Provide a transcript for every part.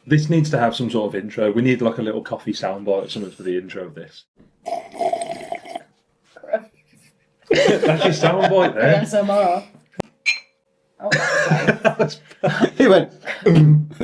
This needs to have some sort of intro. We need like a little coffee soundbite or something for the intro of this. That's your soundbite there. ASMR. Oh, He went.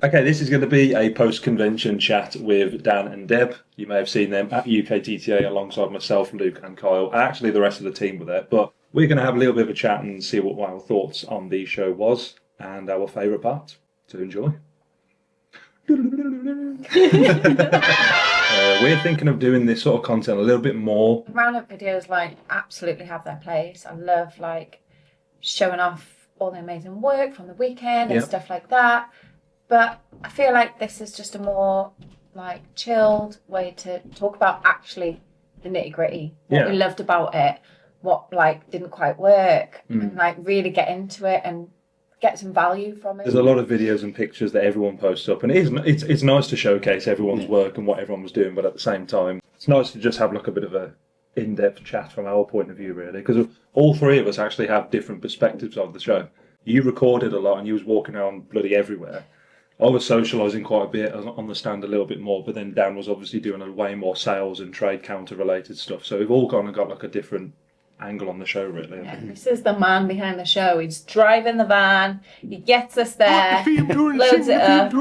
Okay, this is going to be a post-convention chat with Dan and Deb. You may have seen them at UKTTA alongside myself, Luke and Kyle. Actually, the rest of the team were there. But we're going to have a little bit of a chat and see what our thoughts on the show was and our favourite part. So enjoy. We're thinking of doing this sort of content a little bit more. roundup videos like absolutely have their place. I love like showing off all the amazing work from the weekend and stuff like that. But I feel like this is just a more like chilled way to talk about actually the nitty gritty. What we loved about it, what like didn't quite work, and like really get into it and get some value from it. There's a lot of videos and pictures that everyone posts up, and it's nice to showcase everyone's work and what everyone was doing, but at the same time, it's nice to just have like a bit of a in-depth chat from our point of view, really, because all three of us actually have different perspectives of the show. You recorded a lot and you was walking around bloody everywhere. I was socialising quite a bit on the stand a little bit more, but then Dan was obviously doing a way more sales and trade counter related stuff, so we've all gone and got like a different angle on the show, really. Yeah, this is the man behind the show. He's driving the van, he gets us there, loads it up.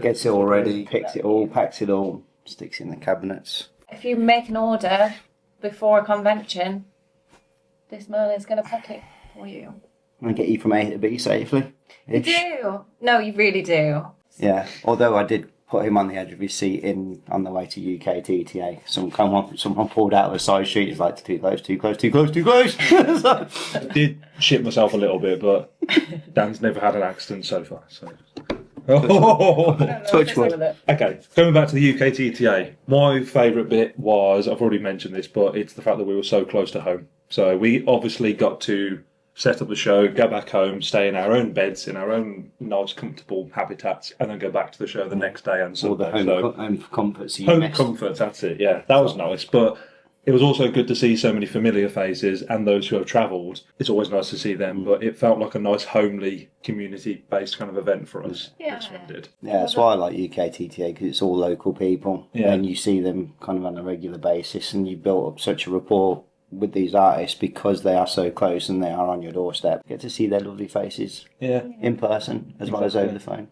Gets it all ready, picks it all, packs it all, sticks it in the cabinets. If you make an order before a convention, this man is going to pack it for you. And get you from A to B safely. You do. No, you really do. Yeah, although I did put him on the edge of his seat on the way to UKTTA. Someone pulled out of the side street. He's like, too close. I did shit myself a little bit, but Dan's never had an accident so far. So. Touch wood. Okay, going back to the UKTTA, my favourite bit was, I've already mentioned this, but it's the fact that we were so close to home. So we obviously got to set up the show, go back home, stay in our own beds, in our own nice, comfortable habitats, and then go back to the show the next day and All the Sunday. home comforts. Home comforts, that's it, yeah. That was nice, but it was also good to see so many familiar faces and those who have travelled. It's always nice to see them, but it felt like a nice, homely, community-based kind of event for us. Yeah. This one did. Yeah, that's why I like UKTTA, because it's all local people. Yeah. And you see them kind of on a regular basis, and you built up such a rapport with these artists because they are so close and they are on your doorstep. You get to see their lovely faces in person as well as over the phone.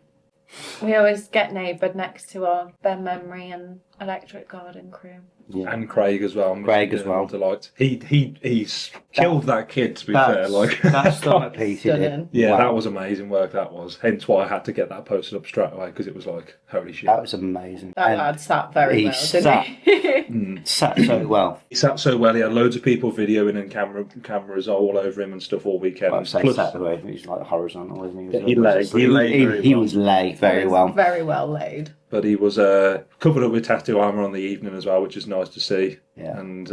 We always get neighboured next to our Ben Memory and Electric Garden crew. Yeah. And Craig as well. Craig as well. Delight. He's killed that kid, to be fair. Like that's stunning piece he did. Yeah, Wow. that was amazing work, that was. Hence why I had to get that posted up straight away, because it was like, holy shit. That was amazing. That lad sat very well, didn't he? Sat so well. He sat so well, he had loads of people videoing and cameras all over him and stuff all weekend. Well, say Plus, sat the way he's like horizontal, isn't he? he lay He was lay very well. Very well laid. but he was covered up with tattoo armour on the evening as well, which is nice to see. Yeah. And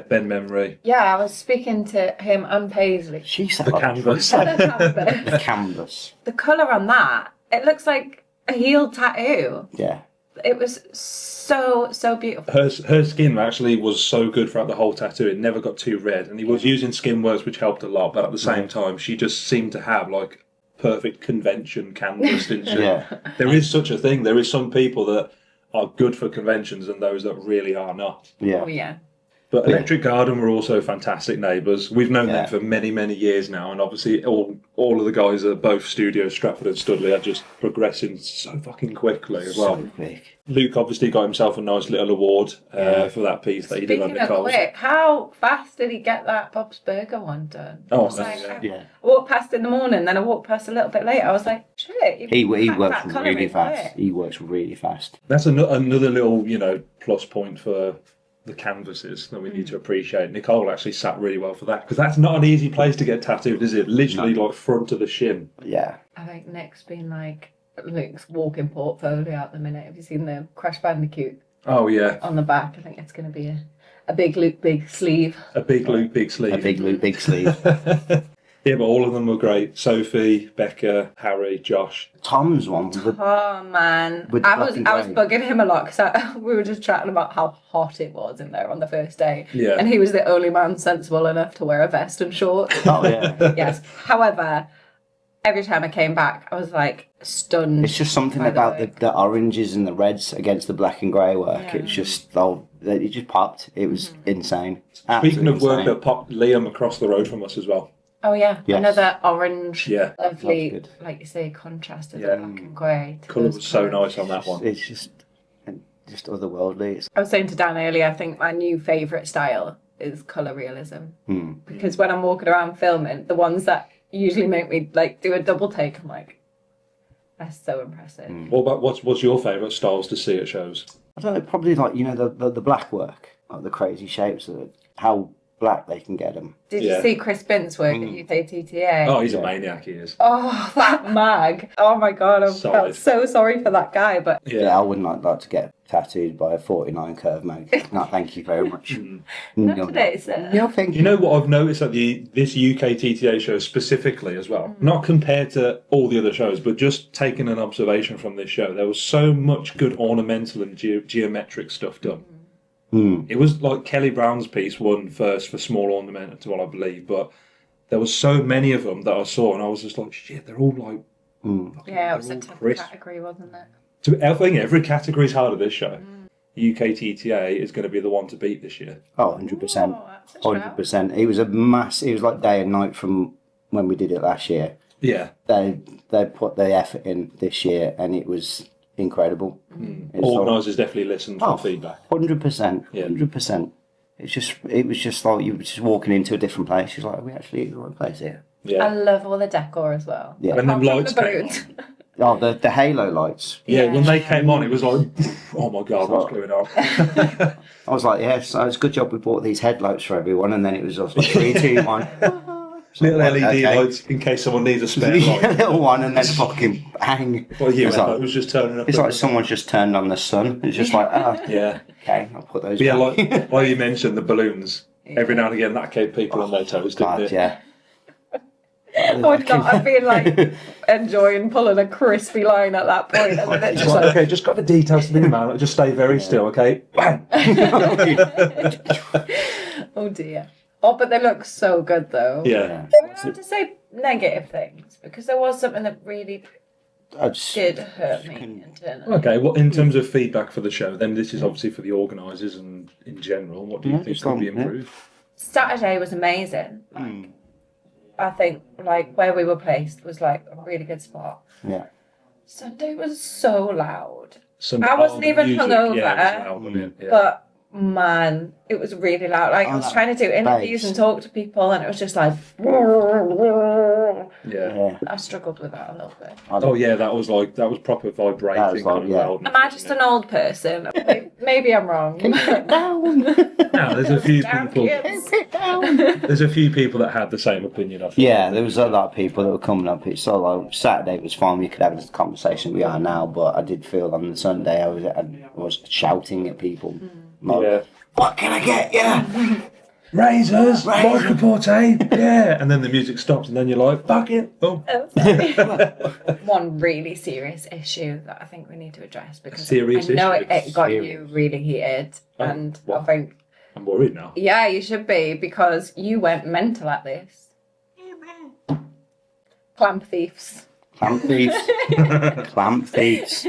Ben Memory. Yeah, I was speaking to him and Paisley. She sat The like canvas. the canvas. The colour on that, it looks like a heel tattoo. Yeah. It was so beautiful. Her skin actually was so good throughout the whole tattoo. It never got too red, and he was using skin works, which helped a lot. But at the same time, she just seemed to have like perfect convention canvas, didn't she? Yeah. There is such a thing. There is some people that are good for conventions, and those that really are not. Yeah. Oh yeah. But Electric Garden were also fantastic neighbours. We've known them Yeah. for many, many years now, and obviously all of the guys at both studios, Stratford and Studley, are just progressing so fucking quickly as well. So quick. Luke obviously got himself a nice little award for that piece that he did on Speaking the of Coles. quick, how fast did he get that Bob's Burger one done? Oh, I was that's- like, Yeah. I walked past in the morning, then I walked past a little bit later. I was like, shit. He packed works that colour really in fast. quick. He works really fast. That's another little, plus point for the canvases that we need to appreciate. Nicole actually sat really well for that, because that's not an easy place to get tattooed, is it? Literally like front of the shin. Yeah. I think Nick's been like Luke's walking portfolio at the minute. Have you seen the Crash Bandicoot Oh yeah, on the back? I think it's going to be a big Luke big sleeve. a big Luke, big sleeve. A big Luke, big sleeve. Yeah, but all of them were great. Sophie, Becca, Harry, Josh. Tom's one. Was Oh man, With the I was black and bugging him a lot because we were just chatting about how hot it was in there on the first day. Yeah. And he was the only man sensible enough to wear a vest and shorts. oh yeah. Yes. However, Every time I came back, I was like stunned. It's just something by about work. the oranges and the reds against the black and grey work. Yeah. It's just, it just popped. It was insane. Speaking Absolutely of work insane. that popped, Liam across the road from us as well. Oh yeah, Yes. another orange, Yeah. lovely, That's like you say, contrast of Yeah. the black and grey. Colour was so nice on that one. It's just otherworldly. It's, I was saying to Dan earlier, I think my new favourite style is colour realism. Because when I'm walking around filming, the ones that usually make me like do a double take, I'm like, that's so impressive. What about what's your favourite styles to see at shows? I don't know, probably like, you know, the black work, like the crazy shapes, how black they can get them. Did Yeah. you see Chris Bint's work at UKTTA? Oh, he's a maniac, he is. Oh, that mag. Oh my God, I Solid. felt so sorry for that guy, but Yeah, I wouldn't like to get tattooed by a 49 curve mag. No, thank you very much. not today, sir. No, thank You know what I've noticed at this UKTTA show specifically as well? Not compared to all the other shows, but just taking an observation from this show, there was so much good ornamental and geometric stuff done. It was like Kelly Brown's piece won first for small ornamental, I believe, but there was so many of them that I saw, and I was just like, shit, they're all like, Yeah, it was they're a all tough crisp. category, wasn't it? I think every category's hard at this show. UKTTA is going to be the one to beat this year. Oh, 100%. Oh, that's a shout. 100%. It was it was like day and night from when we did it last year. Yeah. They put the effort in this year, and it was incredible. Organisers definitely listened for feedback. 100%. Yeah. 100%. It was just like you were just walking into a different place. You're like, are we actually in the right place here? I Yeah. love all the decor as well. Yeah. When them Apart from lights the came balloons. on. Oh, the halo lights. Yeah, when they came on, it was like, oh my God, what's going on? I was like, yes, it's a good job we bought these headlights for everyone, and then it was just like 3, 2, 1. Little LED Okay. lights in case someone needs a spare Yeah, light. little one, and then fucking bang. Well, yeah, It's it like- was just turning up. It's like someone's just turned on the sun. It's just like, Yeah. okay, I'll put those But yeah, back. like you mentioned, the balloons. Every now and again, that kept people on their toes, didn't God, it? yeah. I would not have been like enjoying pulling a crispy line at that point. And then it's Just just like, like, okay, just got the details to do, man. Just stay very still, okay? Bang! oh dear. Oh, but they look so good though. Yeah. So we don't have to say negative things because there was something that really I just, did hurt me internally. Okay, well, in terms of feedback for the show, then this is obviously for the organisers and in general. What do you think it's could be fun, yeah. improved? Saturday was amazing. Like, I think like where we were placed was like a really good spot. yeah. Sunday was so loud. Some I wasn't older even music, hungover, yeah, it was loud, wasn't it? Yeah. But man, it was really loud. Like I was trying to do interviews bass. and talk to people, and it was just like. Yeah. I struggled with that a little bit. Oh yeah, that was proper vibrating. That was like, kind of yeah. loudness, Am I just wasn't an old person? Maybe I'm wrong. it? No, there's a few Down, people. kids. There's a few people that had the same opinion. I think. Yeah, there was a lot of people that were coming up. It's so like Saturday was fine. We could have this conversation we are now, but I did feel on the Sunday I was shouting at people. Like, Yeah. what can I get you? Razors, microporte, yeah. And then the music stops, and then you're like, fuck it. Oh. One really serious issue that I think we need to address because Serious I know issue? it got you really heated, Oh, and what? I think I'm worried now. yeah, you should be because you went mental at this. Clamp thieves. Clamp thieves. Clamp thieves.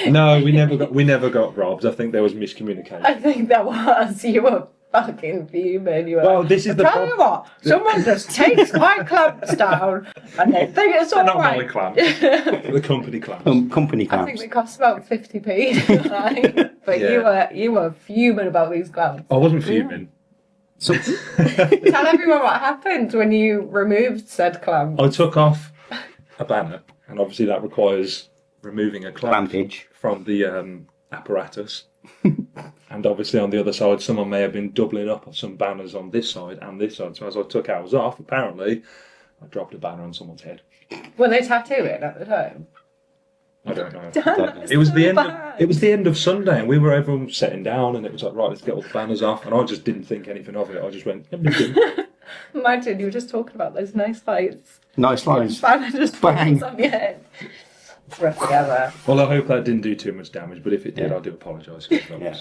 No, we never got robbed. I think there was miscommunication. I think that was you were fucking fuming. You were. Well, this is the Tell you what, someone just takes my clamps down and they think it's all not my right. clamps. The company clamps. Company I think clamps. they cost about 50p, right? But Yeah. you were fuming about these clamps. I wasn't fuming. So, Tell everyone what happened when you removed said clamp. I took off a banner, and obviously that requires removing a clamp clampage. from the apparatus. And obviously on the other side, someone may have been doubling up some banners on this side and this side. So as I took ours off, apparently, I dropped a banner on someone's head. Were they tattooing at the time? I don't know. That's It was the so end. Of, bad. it was the end of Sunday, and we were everyone sitting down, and it was like, right, let's get all the banners off. And I just didn't think anything of it. I just went. Imagine you were just talking about those nice lights. Nice lines. Banner just Bang. falls on your head. Rough together. Well, I hope that didn't do too much damage, but if it did, Yeah. I do apologise. Yeah.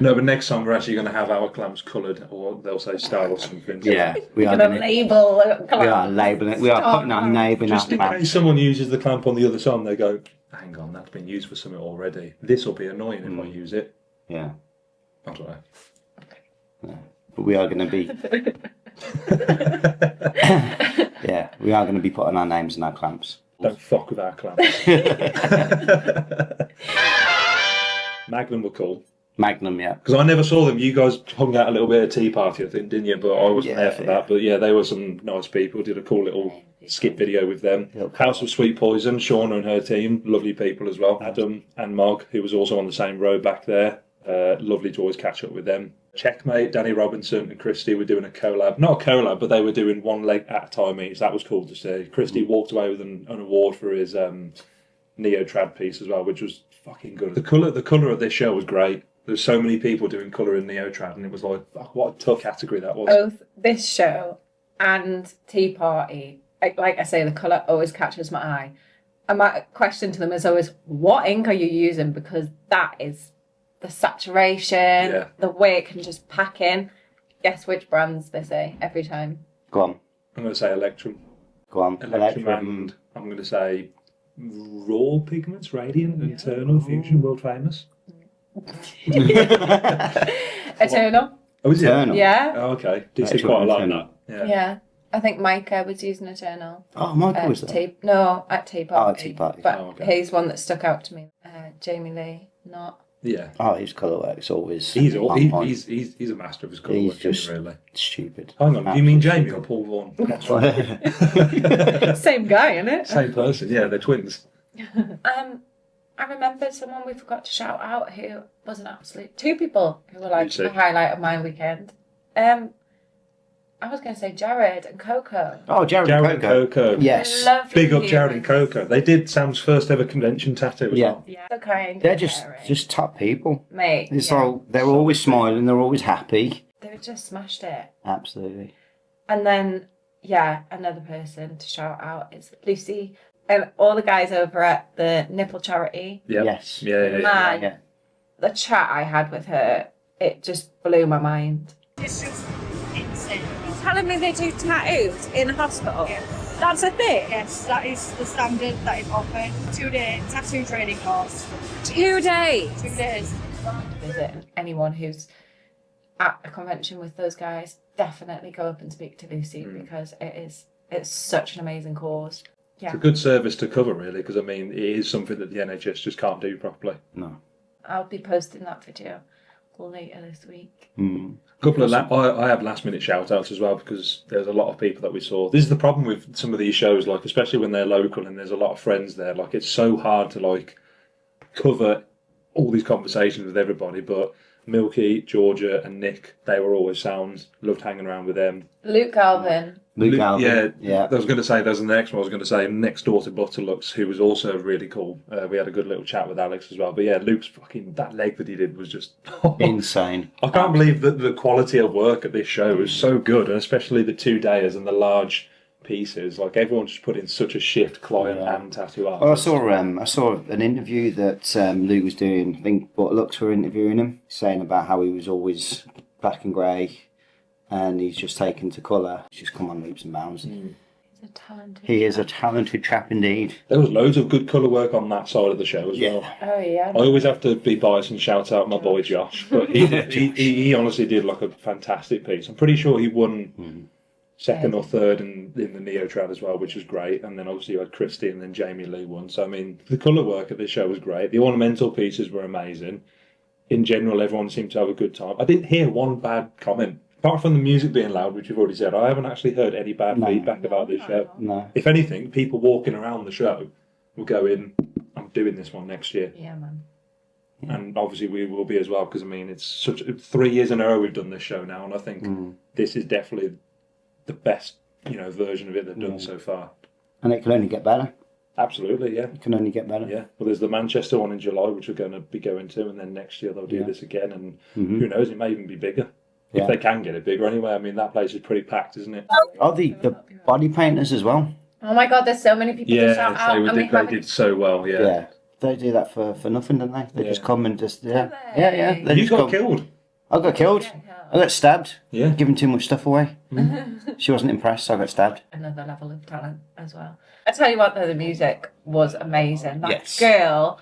No, but next time we're actually going to have our clamps coloured, or they'll say star or something. Yeah, we are Gonna going to. label. We are labelling it. We are putting our name in Just our in clamp. case someone uses the clamp on the other side and they go, hang on, that's been used for something already. This will be annoying if I use it. Yeah. I don't know. Yeah. But we are going to be. Yeah, we are going to be putting our names in our clamps. Don't fuck with our clamps. Magnum were cool. Magnum, yeah. Because I never saw them. You guys hung out a little bit at a tea party, I think, didn't you? But I wasn't there for that. But yeah, they were some nice people. Did a cool little skit video with them. Yep. House of Sweet Poison, Shauna and her team, lovely people as well. Adam and Mog, who was also on the same road back there. Lovely to always catch up with them. Checkmate, Danny Robinson and Christy were doing a collab. Not a collab, but they were doing one leg at a time each. That was cool to see. Christy walked away with an award for his neo-trad piece as well, which was fucking good. The colour of this show was great. There's so many people doing colour in neo-trad, and it was like, fuck, what a tough category that was. Both this show and Tea Party, like I say, the colour always catches my eye. And my question to them is always, what ink are you using? Because that is the saturation, the way it can just pack in. Guess which brands they say every time. Go on. I'm going to say Electrum. Go on. Electrum and I'm going to say Raw Pigments, Radiant, Eternal, Fusion, world famous. Eternal. Oh, is it? Eternal. Yeah. Oh, okay. Did see quite a lot of that. Yeah. I think Micah was using Eternal. Oh, Michael was there. At Tea Party. Tea Party. But he's one that stuck out to me. Jamie Lee, not. Yeah. Oh, his colour work's always. He's a master of his colour work, just really. Stupid. Hang on, do you mean Jamie or Paul Vaughan? That's right. Same guy, isn't it? Same person, yeah, they're twins. I remembered someone we forgot to shout out who was an absolute... Two people who were like You see. the highlight of my weekend. I was going to say Jared and Coco. Oh, Jared and Coco. Yes. Big up Jared and Coco. They did Sam's first ever convention tattoo as well. Yeah. So kind. They're just top people. Mate. It's all, they're always smiling, they're always happy. They just smashed it. Absolutely. And then, another person to shout out is Lucy and all the guys over at the Nipple Charity. Yep. Yes. Yeah. The chat I had with her, it just blew my mind. It's just insane. Telling me they do tattoos in a hospital? Yes. That's a thing? Yes, that is the standard that is offered. 2-day tattoo training course. 2 days? 2 days. Visit, and anyone who's at a convention with those guys, definitely go up and speak to Lucy because it's such an amazing cause. Yeah. It's a good service to cover, really, because, I mean, it is something that the NHS just can't do properly. No. I'll be posting that video later this week. Couple of I have last minute shout outs as well, because there's a lot of people that we saw. This is the problem with some of these shows, like especially when they're local and there's a lot of friends there. Like, it's so hard to like cover all these conversations with everybody. But Milky, Georgia, and Nick, they were always sound. Loved hanging around with them. Luke Galvin. Luke Alvin. Yeah. I was going to say there's the next one. I was going to say next door to Butterlux, who was also really cool. We had a good little chat with Alex as well. But yeah, Luke's fucking, that leg that he did was just Insane. I can't believe that the quality of work at this show is so good, and especially the 2 days and the large pieces. Like, everyone just put in such a shift, client and tattoo artist. Well, I saw an interview that Luke was doing. I think Butterlux were interviewing him, saying about how he was always black and grey, and he's just taken to colour. He's just come on leaps and bounds. He's a talented. He is a talented chap indeed. There was loads of good colour work on that side of the show as well. Oh yeah. I always have to be biased and shout out my boy Josh, but he honestly did like a fantastic piece. I'm pretty sure he won second or third in the Neo Trad as well, which was great. And then obviously you had Christy and then Jamie Lee won. So I mean, the colour work at this show was great. The ornamental pieces were amazing. In general, everyone seemed to have a good time. I didn't hear one bad comment. Apart from the music being loud, which we've already said, I haven't actually heard any bad feedback about this show. No. If anything, people walking around the show will go in, I'm doing this one next year. Yeah, man. And obviously we will be as well, because I mean, it's 3 years in a row we've done this show now, and I think this is definitely the best, version of it they've done so far. And it can only get better. Absolutely, yeah. It can only get better. Yeah. Well, there's the Manchester one in July, which we're going to be going to, and then next year they'll do this again, and who knows, it may even be bigger. If they can get it bigger anyway. I mean, that place is pretty packed, isn't it? Oh, the body painters as well. Oh my God, there's so many people to shout out. They did so well, yeah. They do that for nothing, don't they? They Yeah. just come and just they? They You just got come. killed. I got killed. Yeah. I got stabbed. Yeah. Giving too much stuff away. She wasn't impressed, so I got stabbed. Another level of talent as well. I tell you what, though, the music was amazing. That Yes. girl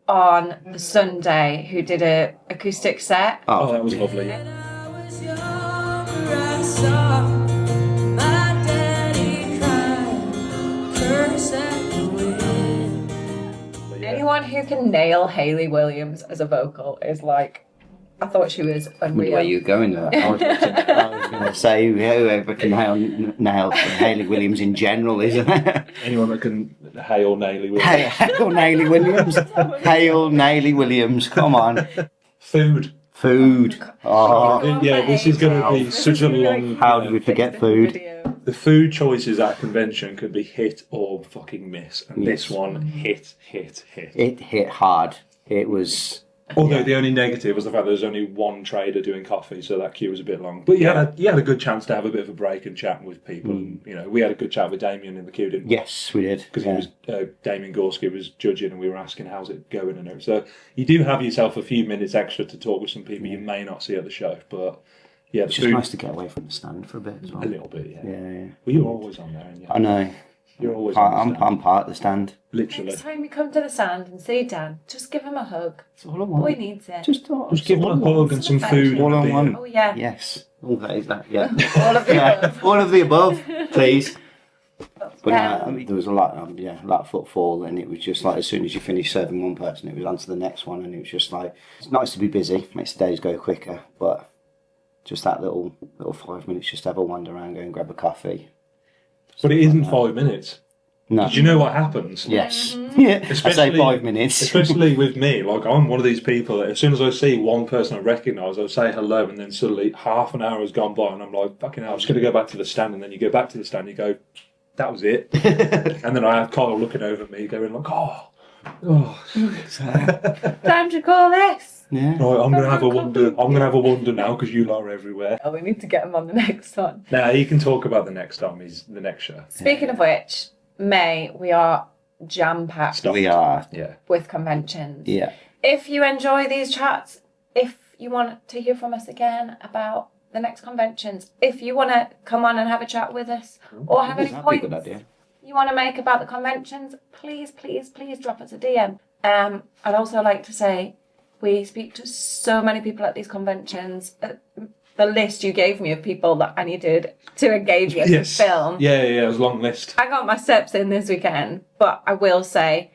on the Sunday who did a acoustic set. Oh, that was lovely. Anyone who can nail Hayley Williams as a vocal is like, I thought she was unreal. Where you going there? I was going to say whoever can nail Hayley Williams in general, isn't it? Anyone that can hail Naily with Hail Naily Williams. Hail Naily Williams. Come on. food. Food. Oh, Yeah, this is going to be such a long. how did we forget food? The food choices at convention could be hit or fucking miss, and this Yes. one hit. It hit hard. It was. Although the only negative was the fact there was only one trader doing coffee, so that queue was a bit long. But you had a good chance to have a bit of a break and chat with people. And, we had a good chat with Damien in the queue, didn't we? Yes, we did. Because he was Damien Gorski was judging, and we were asking how's it going and everything. So you do have yourself a few minutes extra to talk with some people you may not see at the show. But yeah, the It's just food, nice to get away from the stand for a bit as well. a little bit. Yeah. Yeah. Well, you're always on there, and I know. you're always on the stand. I'm part of the stand. Literally. Next time you come to the stand and see Dan, just give him a hug. That's all I want. Boy needs it. Just Just give them a hug and some food. all and a I beer. want. Oh yeah. Yes. All that is that. Yeah. All of the above. All of the above, please. But Yeah. I mean, there was a lot of footfall, and it was just like as soon as you finish serving one person, it was on to the next one, and it was just like it's nice to be busy, makes the days go quicker, but just that little 5 minutes, just have a wander around, go and grab a coffee. But it isn't 5 minutes. No. Did you know what happens? Yes. Yeah. I say 5 minutes. Especially with me, like I'm one of these people that as soon as I see one person I recognise, I'll say hello, and then suddenly half an hour has gone by, and I'm like, fucking hell, I'm just going to go back to the stand, and then you go back to the stand, you go, that was it, and then I have Carl looking over at me, going like, Time to call this. Yeah. right, I'm going to have a wonder. I'm going to have a wonder now because you lot are everywhere. Oh, we need to get him on the next one. Now you can talk about the next time. Is the next show? Speaking of which, May, we are jam-packed We are. Yeah. with conventions. Yeah. If you enjoy these chats, if you want to hear from us again about the next conventions, if you want to come on and have a chat with us, or have any That'd be a good points idea. you want to make about the conventions, please drop us a DM. I'd also like to say we speak to so many people at these conventions. The list you gave me of people that I needed to engage with Yes. and film. Yeah. It was a long list. I got my steps in this weekend, but I will say,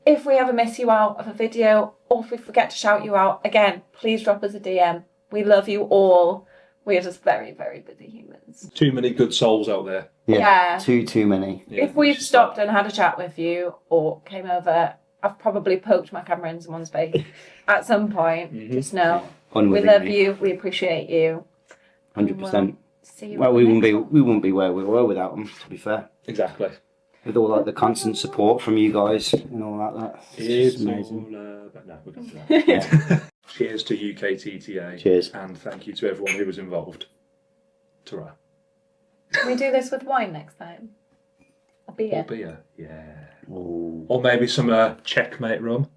if we ever miss you out of a video, or if we forget to shout you out, again, please drop us a DM. We love you all. We are just very, very busy humans. Too many good souls out there. Yeah. Too many. Yeah. If we've stopped and had a chat with you, or came over, I've probably poked my camera in someone's face at some point. Just know we Unwillingly. love you. We appreciate you. 100%. See you. Well, on we the wouldn't be next one. we wouldn't be where we were without them. To be fair, Exactly. with all like the constant support from you guys and all that, It's that's amazing. but no, we're going to do that. Cheers to UKTTA. Cheers. And thank you to everyone who was involved. Ta-ra. Can we do this with wine next time? A beer. Or beer. Yeah. Ooh. Or maybe some checkmate rum.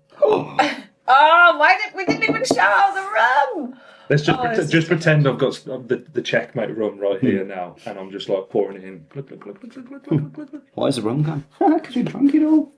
Oh, we didn't even shout the rum. Let's just Oh, it's just pretend I've got the checkmate rum right here now, and I'm just like pouring it in. Why is the rum gone? Because we drank it all.